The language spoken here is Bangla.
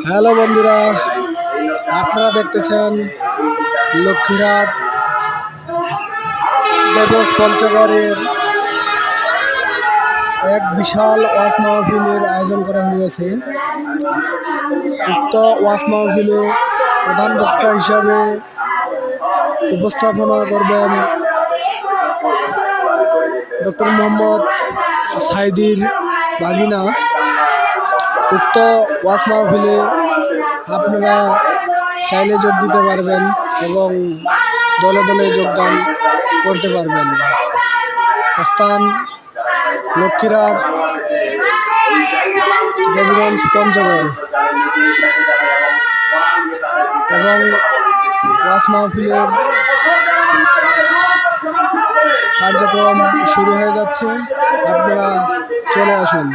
হ্যালো বন্ধুরা, আপনারা দেখতেছেন লক্ষ্মীরহাট দেবস পঞ্চগড়ের এক বিশাল ওয়াজ মাহফিলের আয়োজন করা হয়েছে। উক্ত ওয়াজ মাহফিলে প্রধান বক্তা হিসাবে উপস্থাপনা করবেন ডক্টর মোহাম্মদ সাইদির বাগিনা। উক্ত ওয়াজ মাহফিলে আপনারা চাইলে যোগ দিতে পারবেন এবং দলে দলে যোগদান করতে পারবেন। স্থান লক্ষ্মীরহাট দেবগঞ্জ পঞ্চগড় এবং ওয়াজ মাহফিলের কার্যক্রম শুরু হয়ে যাচ্ছে। আপনারা চলে আসুন।